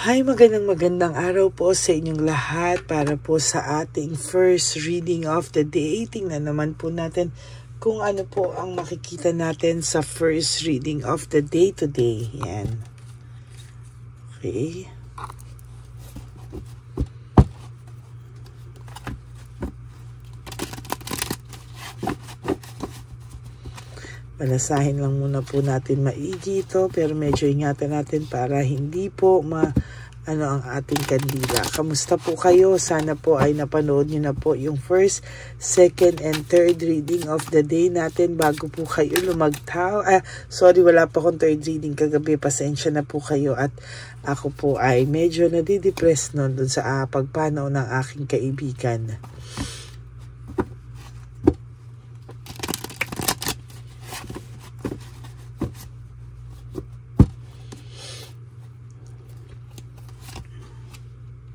Hi, magandang araw po sa inyong lahat para po sa ating first reading of the day. Tingnan naman po natin kung ano po ang makikita natin sa first reading of the day today. Yan. Okay. Balasahin lang muna po natin maigi ito, pero medyo ingatan natin para hindi po ang ating kandila. Kamusta po kayo? Sana po ay napanood nyo na po yung first, second, and third reading of the day natin bago po kayo lumagtaw. Wala pa akong third reading kagabi. Pasensya na po kayo at ako po ay medyo nadidepress nun dun sa pagpanaw ng aking kaibigan.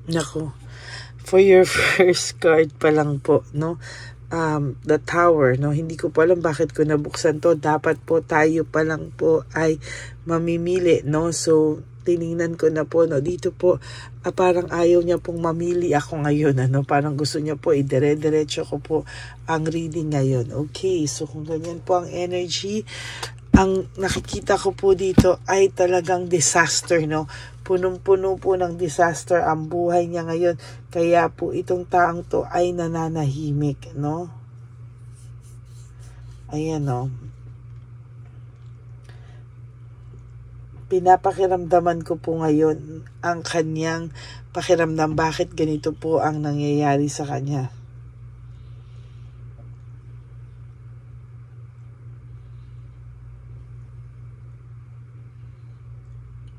Nako, for your first card pa lang po, no? The Tower, no? Hindi ko po alam bakit ko nabuksan to. Dapat po tayo pa lang po ay mamimili, no? So, tiningnan ko na po, no? Dito po, parang ayaw niya pong mamili ako ngayon, ano? Parang gusto niya po, idire-diretso ko po ang reading ngayon. Okay, so kung ganyan po ang energy, ang nakikita ko po dito ay talagang disaster, no? Punong-puno po ng disaster ang buhay niya ngayon. Kaya po itong taong to ay nananahimik, no? Ayan, no? Pinapakiramdaman ko po ngayon ang kanyang pakiramdam. Bakit ganito po ang nangyayari sa kanya?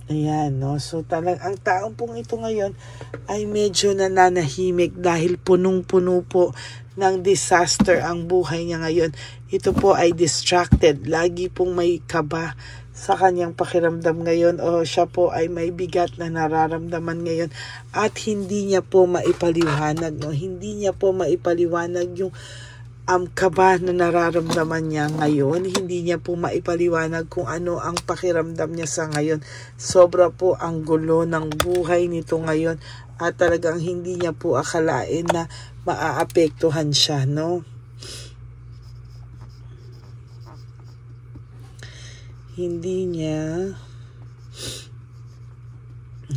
Ayan, no? So, ang taong pong ito ngayon ay medyo nananahimik dahil punong-puno po ng disaster ang buhay niya ngayon. Ito po ay distracted. Lagi pong may kaba sa kanyang pakiramdam ngayon o siya po ay may bigat na nararamdaman ngayon at hindi niya po maipaliwanag, no? Hindi niya po maipaliwanag yung kaba na nararamdaman niya ngayon. Hindi niya po maipaliwanag kung ano ang pakiramdam niya sa ngayon. Sobra po ang gulo ng buhay nito ngayon at talagang hindi niya po akalain na maaapektuhan siya, no? Hindi niya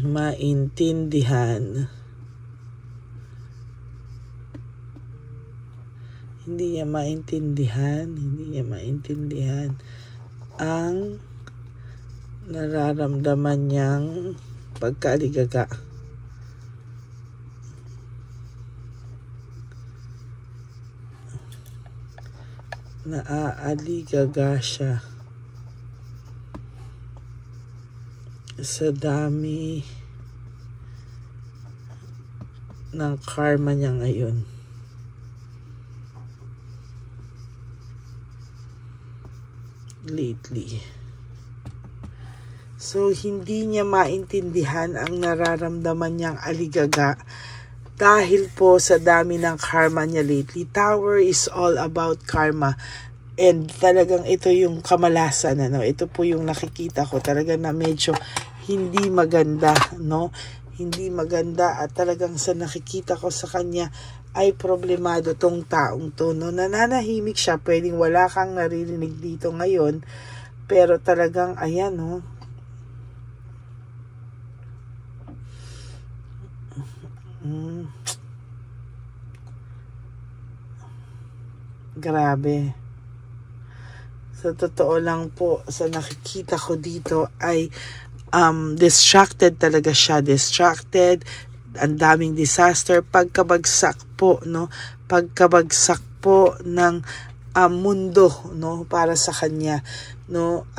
maintindihan. Hindi niya maintindihan ang nararamdaman niyang pagkaaligaga. Naaaligaga siya sa dami ng karma niya ngayon. Lately. So, hindi niya maintindihan ang nararamdaman niyang aligaga dahil po sa dami ng karma niya lately. Tower is all about karma. And talagang ito yung kamalasan, ano? Ito po yung nakikita ko. Talagang na medyo hindi maganda, no? Hindi maganda at talagang sa nakikita ko sa kanya ay problemado tong taong to, no? Nananahimik siya, pwedeng wala kang naririnig dito ngayon, pero talagang ayan, no? Grabe. Sa totoo lang po, sa nakikita ko dito ay distracted talaga siya. Distracted, ang daming disaster, pagkabagsak po, no? Pagkabagsak po ng mundo, no? Para sa kanya, no?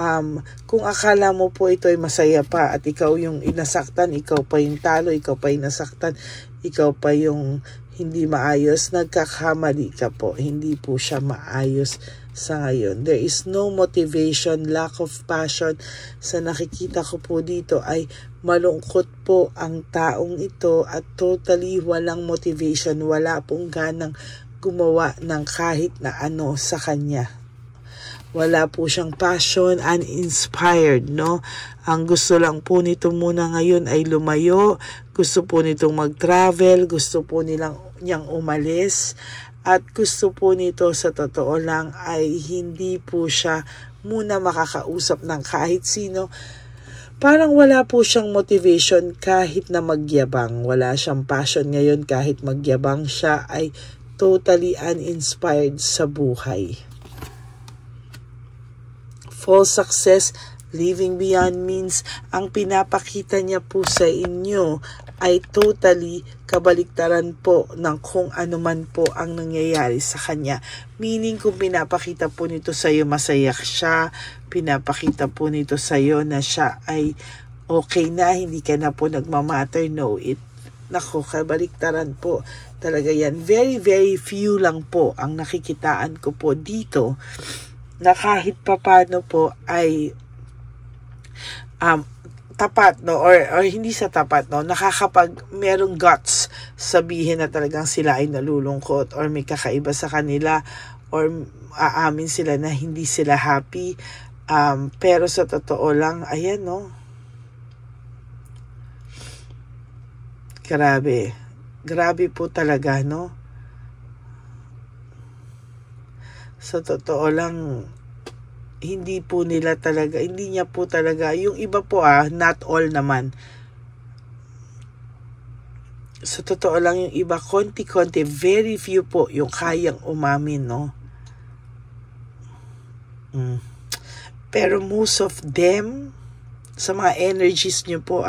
Kung akala mo po ito ay masaya pa at ikaw yung inasaktan, ikaw pa yung talo, ikaw pa yung nasaktan, ikaw pa yung hindi maayos, nagkakamali ka po. Hindi po siya maayos sa ngayon. There is no motivation, lack of passion. Sa nakikita ko po dito ay malungkot po ang taong ito at totally walang motivation. Wala pong ganang gumawa ng kahit na ano sa kanya. wala po siyang passion, uninspired, no? Ang gusto lang po nito muna ngayon ay lumayo, gusto po nitong mag-travel, gusto po niyang umalis, at gusto po nito sa totoo lang ay hindi po siya muna makakausap ng kahit sino. Parang wala po siyang motivation kahit na magyabang. Wala siyang passion ngayon kahit magyabang siya, ay totally uninspired sa buhay. False success, living beyond means, ang pinapakita niya po sa inyo ay totally kabaliktaran po ng kung ano man po ang nangyayari sa kanya. Meaning, kung pinapakita po nito sa iyo masaya siya, pinapakita po nito sa iyo na siya ay okay na, hindi ka na po nagmamatter, no, nako, kabaliktaran po talaga yan. Very, very few lang po ang nakikitaan ko po dito na kahit papano po ay tapat, no, or hindi sa tapat, no, nakakapag merong guts sabihin na talagang sila ay nalulungkot or may kakaiba sa kanila or aamin sila na hindi sila happy, pero sa totoo lang, ayan, no, grabe po talaga, no, sa totoo lang, hindi niya po talaga, yung iba po not all naman. Sa totoo lang, yung iba, konti-konti, very few po yung kayang umamin, no? Pero most of them, sa mga energies nyo po,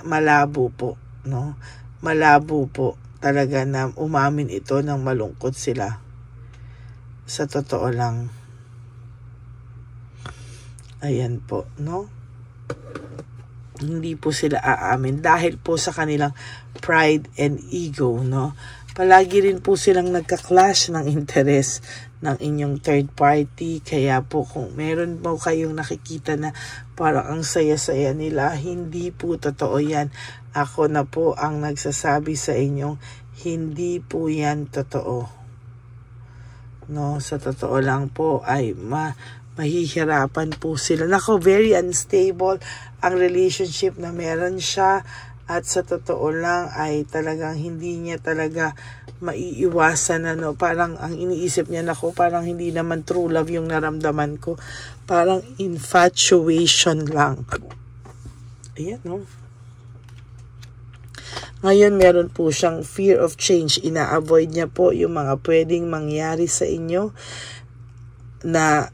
malabo po, no? Malabo po talaga na umamin ito ng malungkot sila. Sa totoo lang. Ayan po, no? Hindi po sila aamin dahil po sa kanilang pride and ego, no? Palagi rin po silang nagka-clash ng interest ng inyong third party. Kaya po kung meron po kayong nakikita na parang ang saya-saya nila, hindi po totoo yan. Ako na po ang nagsasabi sa inyong hindi po yan totoo. No, sa totoo lang po ay mahihirapan po sila. Nako, very unstable ang relationship na meron siya, at sa totoo lang ay talagang hindi niya talaga maiiwasan, no, parang ang iniisip niya, nako, parang hindi naman true love yung naramdaman ko, parang infatuation lang. Ayan, no. Ngayon, meron po siyang fear of change. Ina-avoid niya po yung mga pwedeng mangyari sa inyo na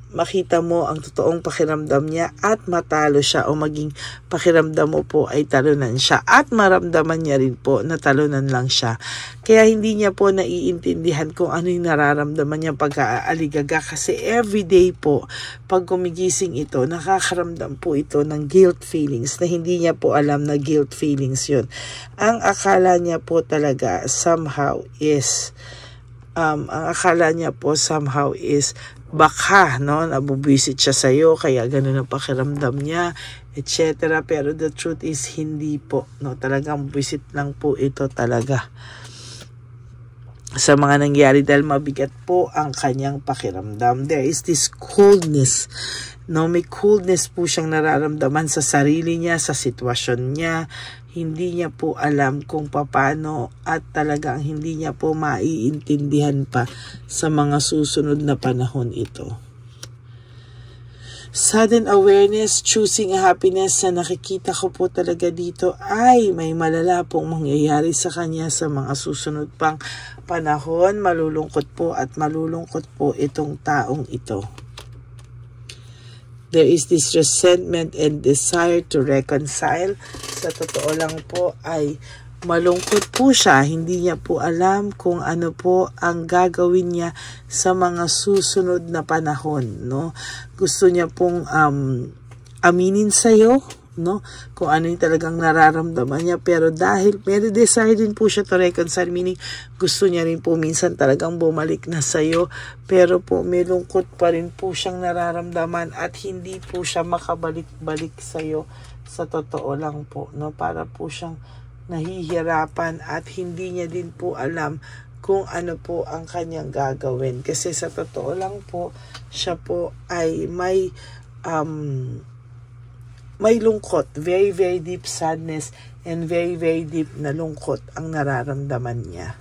makita mo ang totoong pakiramdam niya at matalo siya, o maging pakiramdam mo po ay talunan siya at maramdaman niya rin po na talunan lang siya. Kaya hindi niya po naiintindihan kung ano yung nararamdaman niya pag-aaligaga, kasi everyday po pag gumigising ito, nakakaramdam po ito ng guilt feelings na hindi niya po alam na guilt feelings yun. Ang akala niya po talaga somehow is baka, no, nabubwisit siya sa'yo, kaya ganun ang pakiramdam niya, etc. Pero the truth is, hindi po, no, talagang bwisit lang po ito talaga sa mga nangyari dahil mabigat po ang kanyang pakiramdam. There is this coldness, no, may coldness po siyang nararamdaman sa sarili niya, sa sitwasyon niya. Hindi niya po alam kung paano, at talagang hindi niya po maiintindihan pa sa mga susunod na panahon ito. Sudden awareness, choosing happiness, na nakikita ko po talaga dito ay may malala pong mangyayari sa kanya sa mga susunod pang panahon. Malulungkot po itong taong ito. There is this resentment and desire to reconcile. Sa totoo lang po ay malungkot po siya. Hindi niya po alam kung ano po ang gagawin niya sa mga susunod na panahon, no? Gusto niya pong aminin sa'yo, no, kung ano yung talagang nararamdaman niya, pero dahil may desire din po siya to reconcile, meaning gusto niya rin po minsan talagang bumalik na sa'yo, pero po may lungkot pa rin po siyang nararamdaman at hindi po siya makabalik-balik sa'yo. Sa totoo lang po, no, para po siyang nahihirapan at hindi niya din po alam kung ano po ang kanyang gagawin. Kasi sa totoo lang po, siya po ay may lungkot, very very deep sadness and very very deep na lungkot ang nararamdaman niya.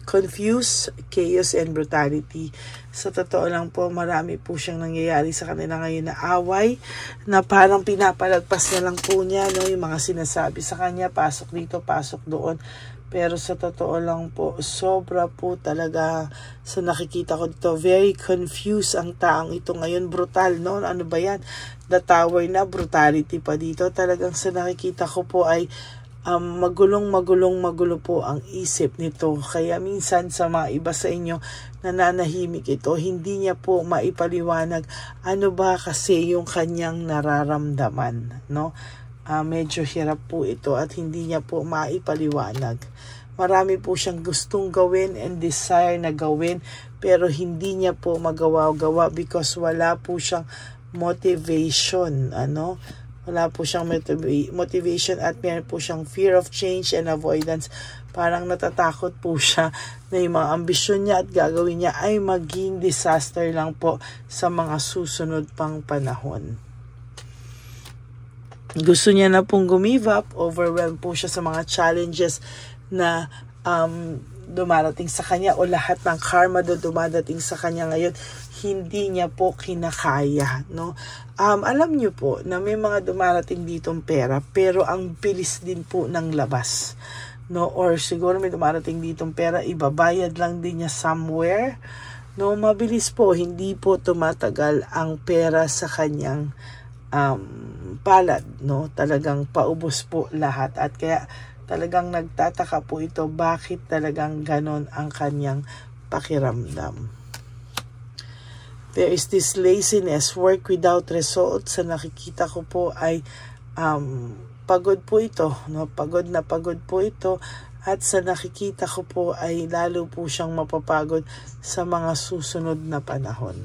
Confuse, chaos, and brutality. Sa totoo lang po, marami po siyang nangyayari sa kanila ngayon na away, na parang pinapalagpas na lang po niya, no? Yung mga sinasabi sa kanya, pasok dito, pasok doon. Pero sa totoo lang po, sobra po talaga sa nakikita ko dito. Very confused ang taong ito ngayon. Brutal, no? Ano ba yan? The tower na, brutality pa dito. Talagang sa nakikita ko po ay magulo po ang isip nito. Kaya minsan sa mga iba sa inyo nananahimik ito, hindi niya po maipaliwanag ano ba kasi yung kanyang nararamdaman, no? Medyo hirap po ito at hindi niya po maipaliwanag. Marami po siyang gustong gawin and desire na gawin, pero hindi niya po magawa-gawa because wala po siyang motivation, ano? Wala po siyang motivation at meron po siyang fear of change and avoidance. Parang natatakot po siya na yung mga ambisyon niya at gagawin niya ay maging disaster lang po sa mga susunod pang panahon. Gusto niya na pong give up, overwhelmed po siya sa mga challenges na dumarating sa kanya o lahat ng karma na dumadating sa kanya ngayon, hindi niya po kinakaya, no? Alam niyo po na may mga dumarating ditong pera, pero ang bilis din po ng labas, no? Or siguro may dumarating ditong pera, ibabayad lang din niya somewhere, no? Mabilis po, hindi po tumatagal ang pera sa kanyang palad, no? Talagang paubos po lahat at kaya talagang nagtataka po ito bakit talagang ganon ang kanyang pakiramdam. There is this laziness, work without results. Sa nakikita ko po ay pagod po ito, no? Pagod po ito at sa nakikita ko po ay lalo po siyang mapapagod sa mga susunod na panahon.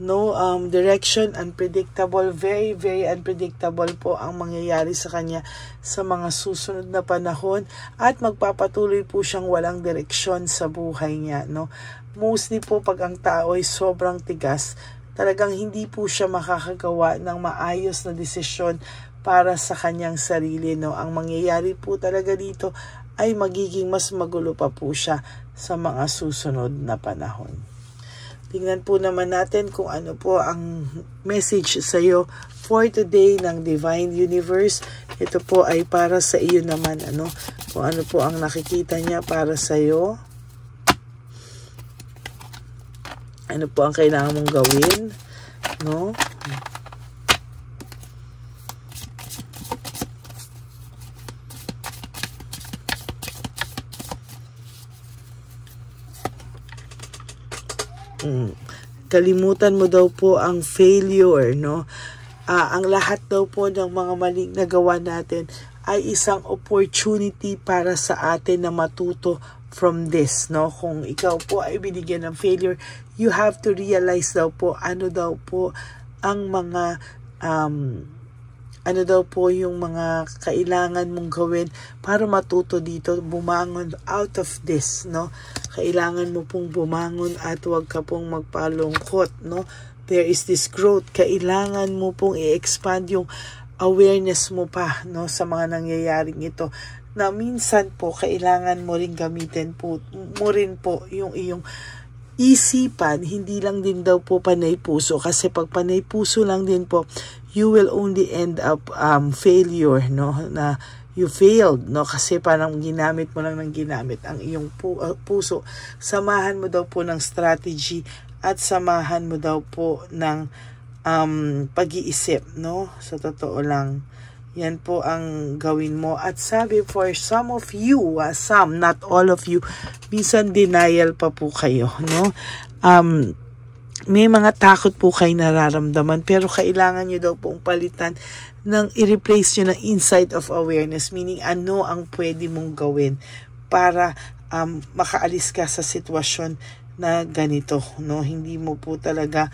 No direction, unpredictable, very very unpredictable po ang mangyayari sa kanya sa mga susunod na panahon at magpapatuloy po siyang walang direksyon sa buhay niya, no? Mostly po pag ang tao ay sobrang tigas, talagang hindi po siya makakagawa ng maayos na desisyon para sa kanyang sarili, no? Ang mangyayari po talaga dito ay magiging mas magulo pa po siya sa mga susunod na panahon. Tingnan po naman natin kung ano po ang message sa iyo for today ng Divine Universe. Ito po ay para sa iyo naman, ano? Kung ano po ang nakikita niya para sa iyo. Ano po ang kailangan mong gawin, no? Kalimutan mo daw po ang failure, no? Ang lahat daw po ng mga maling nagawa natin ay isang opportunity para sa atin na matuto from this, no? Kung ikaw po ay binigyan ng failure, you have to realize daw po ano daw po ang mga ano daw po yung mga kailangan mong gawin para matuto dito, bumangon out of this, no? Kailangan mo pong bumangon at huwag ka pong magpalungkot, no? There is this growth. Kailangan mo pong i-expand yung awareness mo pa, no, sa mga nangyayaring ito. Na minsan po, kailangan mo rin gamitin po, mo rin po yung iyong isipan, hindi lang din daw po panay puso. Kasi pag panay puso lang din po, you will only end up failure, no? Na you failed, no? Kasi parang ginamit mo lang ng ginamit ang iyong puso. Samahan mo daw po ng strategy at samahan mo daw po ng pag-iisip, no? Sa totoo lang, yan po ang gawin mo. At sabi, for some of you, some, not all of you, minsan denial pa po kayo, no? May mga takot po kayo nararamdaman, pero kailangan nyo daw pong palitan ng i-replace nyo ng insight of awareness, meaning ano ang pwede mong gawin para makaalis ka sa sitwasyon na ganito, no? Hindi mo po talaga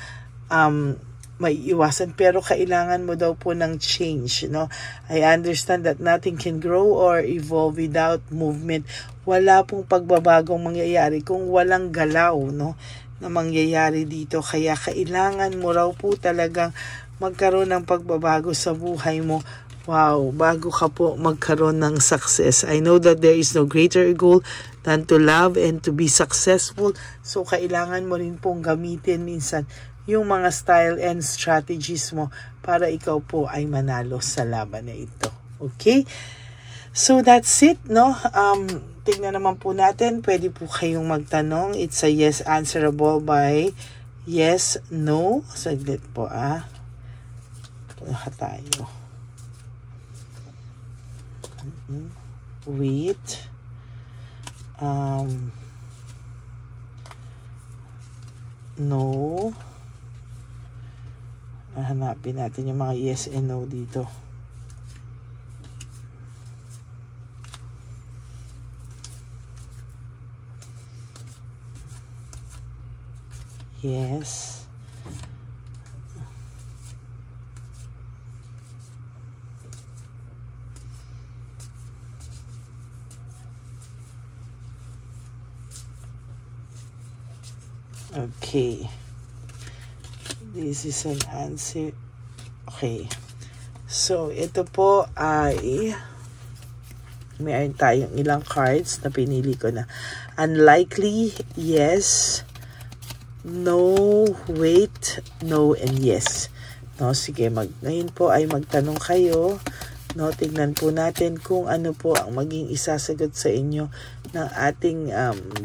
may iwasan, pero kailangan mo daw po ng change, no? I understand that nothing can grow or evolve without movement. Wala pong pagbabagong mangyayari kung walang galaw, no, na mangyayari dito. Kaya kailangan mo raw po talagang magkaroon ng pagbabago sa buhay mo. Wow, bago ka po magkaroon ng success. I know that there is no greater goal than to love and to be successful. So, kailangan mo rin pong gamitin minsan yung mga style and strategies mo para ikaw po ay manalo sa laban na ito. Okay? So, that's it, no? Tingnan naman po natin. Pwede po kayong magtanong. It's a yes answerable by yes, no. Saglit po, Punta tayo. Wait. No. Hanapin natin yung mga yes and no dito. Yes. Okay. This is an answer. Okay. So, ito po ay mayroon tayong ilang cards na pinili ko na. Unlikely, yes. No, wait, no, and yes. No, sige, ngayon po ay magtanong kayo. No, tignan po natin kung ano po ang maging isasagot sa inyo ng ating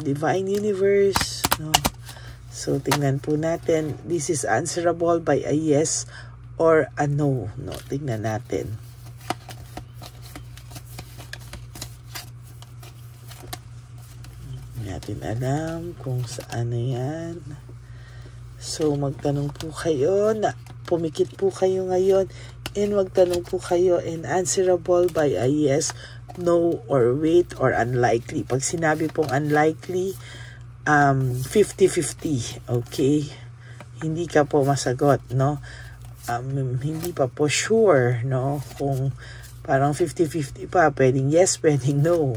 Divine Universe. No. So, tingnan po natin. This is answerable by a yes or a no. No, tingnan natin. Hindi natin alam kung saan na yan. So, magtanong po kayo. Pumikit po kayo ngayon. And magtanong po kayo. And answerable by a yes, no, or wait, or unlikely. Pag sinabi pong unlikely, 50-50, okay? Hindi ka po masagot, no? Hindi pa po sure, no? Kung parang 50-50 pa, pwedeng yes, pwedeng no.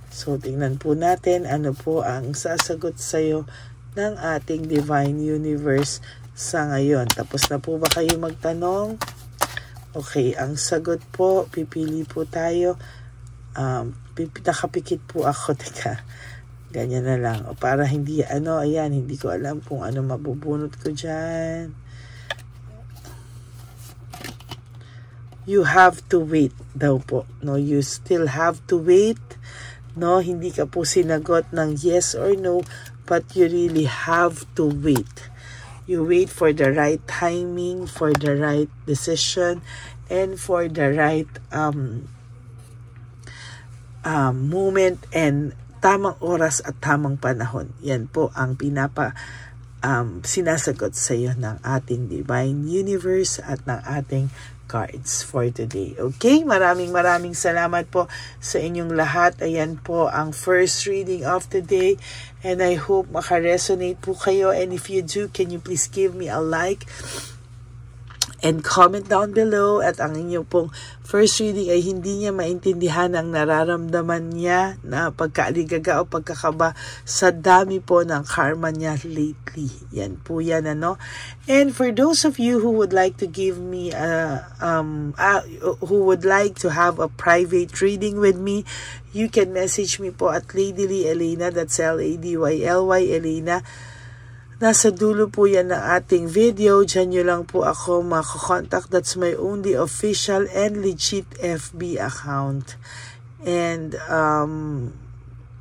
So, tingnan po natin ano po ang sasagot sa'yo ng ating Divine Universe sa ngayon. Tapos na po ba kayo magtanong? Okay, ang sagot po, pipili po tayo. Nakapikit po ako, teka. Ganyan na lang. O para hindi, ayan, hindi ko alam kung ano mabubunot ko dyan. You have to wait daw po. No, you still have to wait. No, hindi ka po sinagot ng yes or no, but you really have to wait. You wait for the right timing, for the right decision, and for the right moment and tamang oras at tamang panahon. Yan po ang sinasagot sa iyo ng ating Divine Universe at ng ating cards for today. Okay? Maraming salamat po sa inyong lahat. Ayan po ang first reading of today. And I hope makaresonate po kayo. And if you do, can you please give me a like and comment down below. At ang inyong pong first reading ay hindi niya maintindihan ang nararamdaman niya na pagkaaligaga o pagkakaba sa dami po ng karma niya lately. Yan po yan, And for those of you who would like to give me who would like to have a private reading with me, you can message me po at Ladyly Elena, that's Ladyly Elena. Nasa dulo po yan ng ating video. Diyan nyo lang po ako makakontakt. That's my only official and legit FB account. And,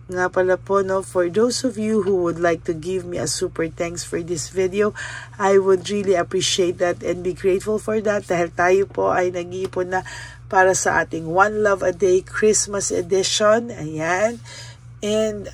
nga pala po, for those of you who would like to give me a super thanks for this video, I would really appreciate that and be grateful for that. Dahil tayo po ay nag-iipon na para sa ating One Love a Day Christmas edition. Ayan. And,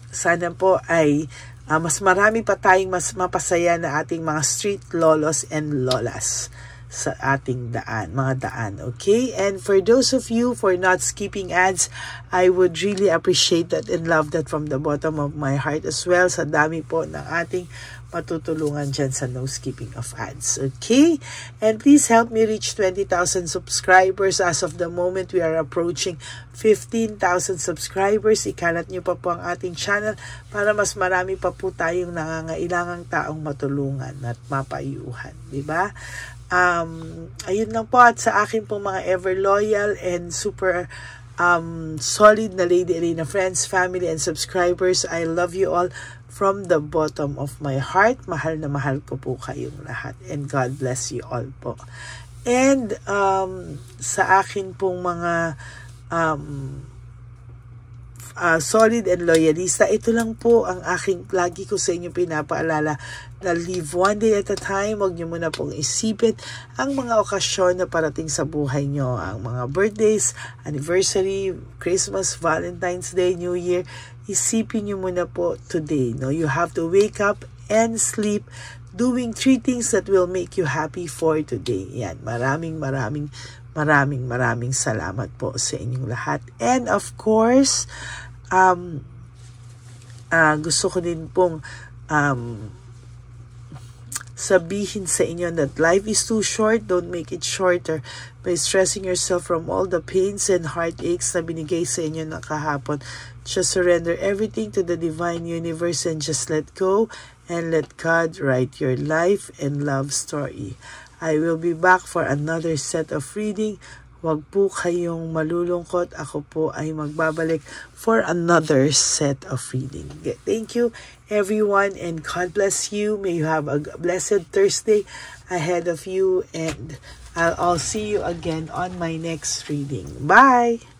sana po ay mas marami pa tayong mas mapasaya na ating mga street lolos and lolas sa ating mga daan. Okay? And for those of you for not skipping ads, I would really appreciate that and love that from the bottom of my heart as well. Sa dami po ng ating matutulungan dyan sa no skipping of ads. Okay? And please help me reach 20,000 subscribers. As of the moment, we are approaching 15,000 subscribers. Ikalat nyo pa po ang ating channel para mas marami pa po tayong nangangailangang taong matulungan at mapayuhan. Diba? Ayun lang po, at sa akin po mga ever loyal and super solid na Lady Elena friends, family, and subscribers, I love you all from the bottom of my heart. Mahal na mahal ko po kayong lahat, and God bless you all po. And sa akin pong mga solid and loyalista, ito lang po ang aking lagi ko sa inyo pinapaalala, na live one day at a time. Huwag nyo muna pong isipin ang mga okasyon na parating sa buhay nyo, ang mga birthdays, anniversary, Christmas, Valentine's Day, New Year. Isipin nyo muna po today. No? You have to wake up and sleep doing 3 things that will make you happy for today. Yan, maraming salamat po sa inyong lahat. And of course, gusto ko din pong sabihin sa inyo that life is too short. Don't make it shorter by stressing yourself from all the pains and heartaches na binigay sa inyo na kahapon. Just surrender everything to the divine universe and just let go and let God write your life and love story. I will be back for another set of reading. Huwag po kayong malulungkot. Ako po ay magbabalik for another set of reading. Thank you, everyone, and God bless you. May you have a blessed Thursday ahead of you, and I'll see you again on my next reading. Bye!